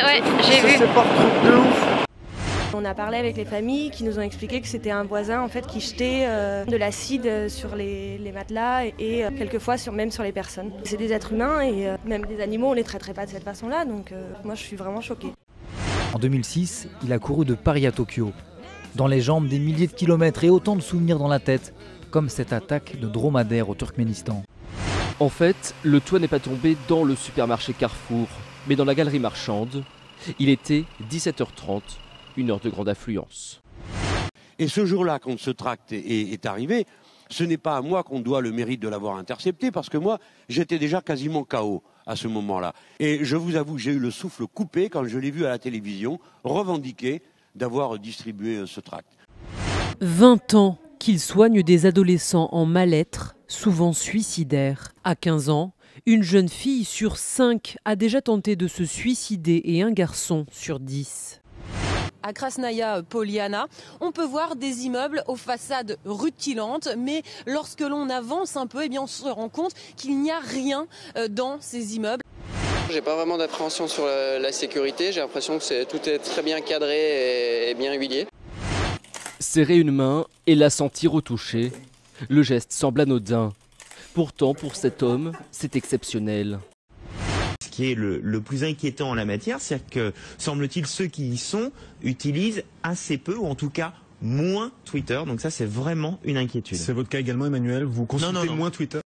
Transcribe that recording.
ouais, j'ai vu. C'est pas un truc de ouf. On a parlé avec les familles qui nous ont expliqué que c'était un voisin en fait qui jetait de l'acide sur les matelas et quelquefois même sur les personnes. C'est des êtres humains et même des animaux on les traiterait pas de cette façon-là, donc moi je suis vraiment choquée. En 2006, il a couru de Paris à Tokyo. Dans les jambes, des milliers de kilomètres et autant de souvenirs dans la tête, comme cette attaque de dromadaire au Turkménistan. En fait, le toit n'est pas tombé dans le supermarché Carrefour, mais dans la galerie marchande. Il était 17h30, une heure de grande affluence. Et ce jour-là, quand ce tract est arrivé, ce n'est pas à moi qu'on doit le mérite de l'avoir intercepté, parce que moi, j'étais déjà quasiment KO à ce moment-là. Et je vous avoue, j'ai eu le souffle coupé quand je l'ai vu à la télévision revendiquer d'avoir distribué ce tract. 20 ans qu'il soigne des adolescents en mal-être, souvent suicidaires. À 15 ans, une jeune fille sur 5 a déjà tenté de se suicider et un garçon sur 10. À Krasnaya Poliana, on peut voir des immeubles aux façades rutilantes, mais lorsque l'on avance un peu, eh bien on se rend compte qu'il n'y a rien dans ces immeubles. J'ai pas vraiment d'appréhension sur la sécurité, j'ai l'impression que tout est très bien cadré et bien huilé. Serrer une main et la sentir au toucher, le geste semble anodin. Pourtant, pour cet homme, c'est exceptionnel. Ce qui est le plus inquiétant en la matière, c'est que, semble-t-il, ceux qui y sont utilisent assez peu, ou en tout cas moins Twitter. Donc ça, c'est vraiment une inquiétude. C'est votre cas également, Emmanuel? Vous consultez moins Twitter?